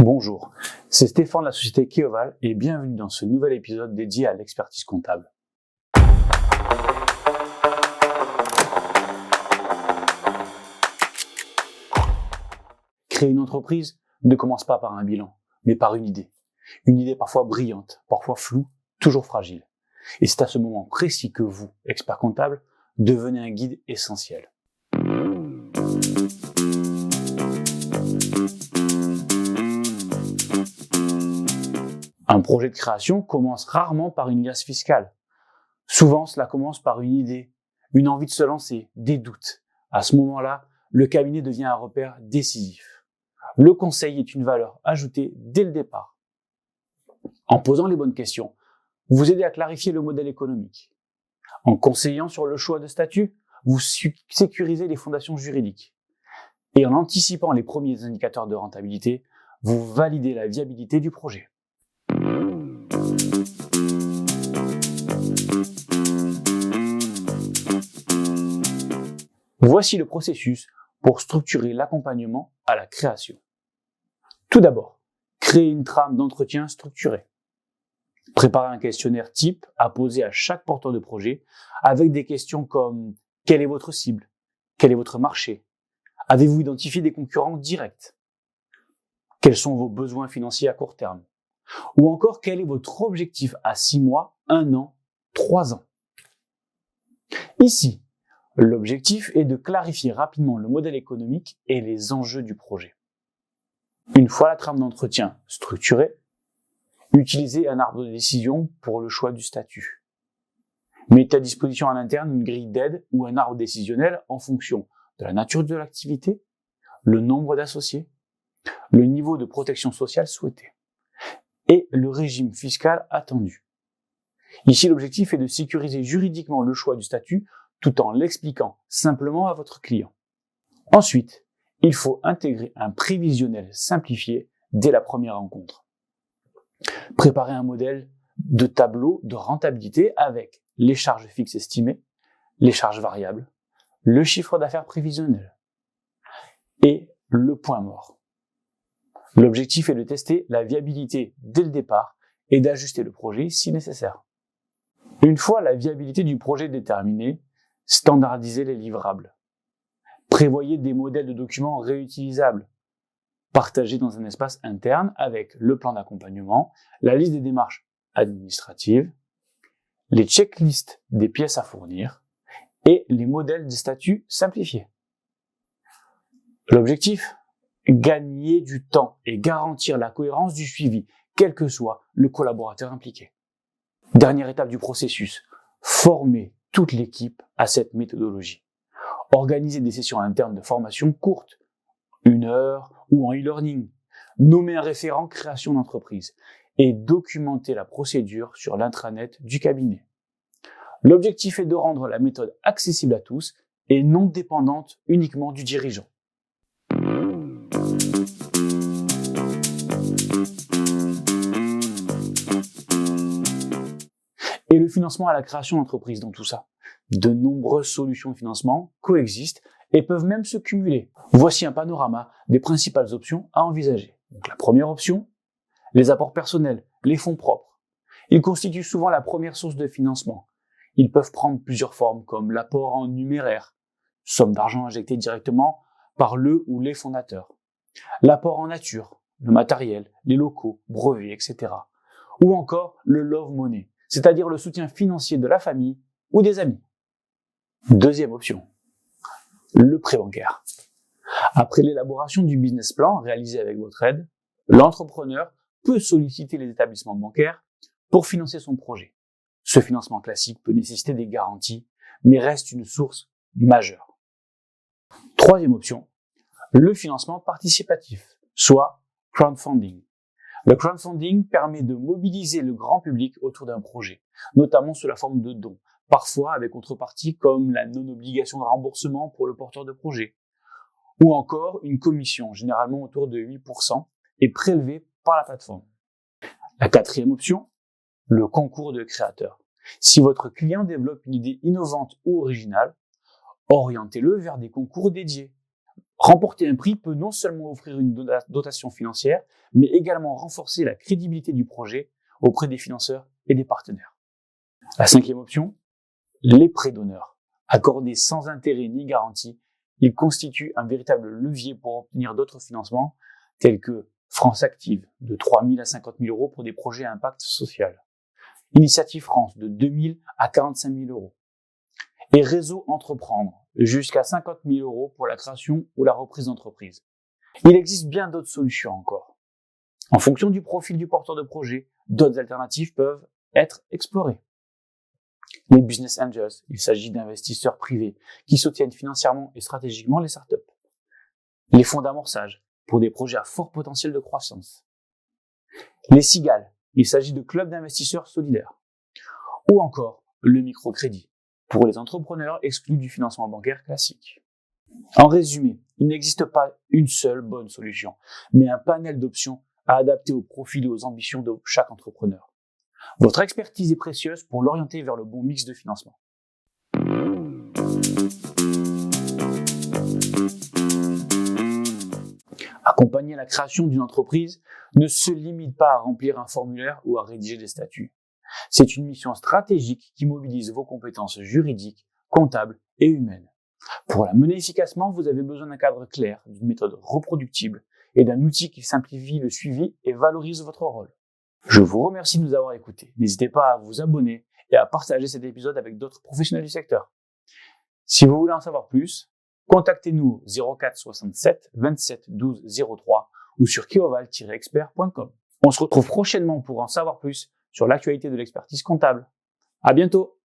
Bonjour, c'est Stéphane de la société Keoval et bienvenue dans ce nouvel épisode dédié à l'expertise comptable. Créer une entreprise ne commence pas par un bilan, mais par une idée. Une idée parfois brillante, parfois floue, toujours fragile. Et c'est à ce moment précis que vous, expert comptable, devenez un guide essentiel. Un projet de création commence rarement par une liasse fiscale. Souvent, cela commence par une idée, une envie de se lancer, des doutes. À ce moment-là, le cabinet devient un repère décisif. Le conseil est une valeur ajoutée dès le départ. En posant les bonnes questions, vous aidez à clarifier le modèle économique. En conseillant sur le choix de statut, vous sécurisez les fondations juridiques. Et en anticipant les premiers indicateurs de rentabilité, vous validez la viabilité du projet. Voici le processus pour structurer l'accompagnement à la création. Tout d'abord, créer une trame d'entretien structurée. Préparez un questionnaire type à poser à chaque porteur de projet avec des questions comme « Quelle est votre cible ? Quel est votre marché ? Avez-vous identifié des concurrents directs ? Quels sont vos besoins financiers à court terme ? Ou encore, quel est votre objectif à 6 mois, 1 an, 3 ans ? Ici, l'objectif est de clarifier rapidement le modèle économique et les enjeux du projet. Une fois la trame d'entretien structurée, utilisez un arbre de décision pour le choix du statut. Mettez à disposition en interne une grille d'aide ou un arbre décisionnel en fonction de la nature de l'activité, le nombre d'associés, le niveau de protection sociale souhaité et le régime fiscal attendu. Ici, l'objectif est de sécuriser juridiquement le choix du statut tout en l'expliquant simplement à votre client. Ensuite, il faut intégrer un prévisionnel simplifié dès la première rencontre. Préparez un modèle de tableau de rentabilité avec les charges fixes estimées, les charges variables, le chiffre d'affaires prévisionnel et le point mort. L'objectif est de tester la viabilité dès le départ et d'ajuster le projet si nécessaire. Une fois la viabilité du projet déterminée, standardisez les livrables. Prévoyez des modèles de documents réutilisables. Partagez dans un espace interne avec le plan d'accompagnement, la liste des démarches administratives, les checklists des pièces à fournir et les modèles de statut simplifiés. L'objectif ? Gagner du temps et garantir la cohérence du suivi, quel que soit le collaborateur impliqué. Dernière étape du processus, former toute l'équipe à cette méthodologie. Organisez des sessions internes de formation courtes, 1 heure ou en e-learning. Nommez un référent création d'entreprise et documentez la procédure sur l'intranet du cabinet. L'objectif est de rendre la méthode accessible à tous et non dépendante uniquement du dirigeant. Et le financement à la création d'entreprise dans tout ça. De nombreuses solutions de financement coexistent et peuvent même se cumuler. Voici un panorama des principales options à envisager. Donc la première option, les apports personnels, les fonds propres. Ils constituent souvent la première source de financement. Ils peuvent prendre plusieurs formes comme l'apport en numéraire, somme d'argent injectée directement par le ou les fondateurs. L'apport en nature, le matériel, les locaux, brevets, etc. Ou encore le love money, c'est-à-dire le soutien financier de la famille ou des amis. Deuxième option, le prêt bancaire. Après l'élaboration du business plan réalisé avec votre aide, l'entrepreneur peut solliciter les établissements bancaires pour financer son projet. Ce financement classique peut nécessiter des garanties, mais reste une source majeure. Troisième option, le financement participatif, soit crowdfunding. Le crowdfunding permet de mobiliser le grand public autour d'un projet, notamment sous la forme de dons, parfois avec contrepartie comme la non-obligation de remboursement pour le porteur de projet, ou encore une commission, généralement autour de 8%, est prélevée par la plateforme. La quatrième option, le concours de créateurs. Si votre client développe une idée innovante ou originale, orientez-le vers des concours dédiés. Remporter un prix peut non seulement offrir une dotation financière, mais également renforcer la crédibilité du projet auprès des financeurs et des partenaires. La cinquième option, les prêts d'honneur. Accordés sans intérêt ni garantie, ils constituent un véritable levier pour obtenir d'autres financements, tels que France Active de 3 000 à 50 000 euros pour des projets à impact social, Initiative France de 2 000 à 45 000 euros, et Réseau Entreprendre jusqu'à 50 000 euros pour la création ou la reprise d'entreprise. Il existe bien d'autres solutions encore. En fonction du profil du porteur de projet, d'autres alternatives peuvent être explorées. Les business angels, il s'agit d'investisseurs privés qui soutiennent financièrement et stratégiquement les startups. Les fonds d'amorçage, pour des projets à fort potentiel de croissance. Les cigales, il s'agit de clubs d'investisseurs solidaires. Ou encore le microcrédit, pour les entrepreneurs exclus du financement bancaire classique. En résumé, il n'existe pas une seule bonne solution, mais un panel d'options à adapter au profil et aux ambitions de chaque entrepreneur. Votre expertise est précieuse pour l'orienter vers le bon mix de financement. Accompagner la création d'une entreprise ne se limite pas à remplir un formulaire ou à rédiger des statuts. C'est une mission stratégique qui mobilise vos compétences juridiques, comptables et humaines. Pour la mener efficacement, vous avez besoin d'un cadre clair, d'une méthode reproductible et d'un outil qui simplifie le suivi et valorise votre rôle. Je vous remercie de nous avoir écoutés. N'hésitez pas à vous abonner et à partager cet épisode avec d'autres professionnels du secteur. Si vous voulez en savoir plus, contactez-nous au 04 67 27 12 03 ou sur keoval-expert.com. On se retrouve prochainement pour en savoir plus sur l'actualité de l'expertise comptable. À bientôt!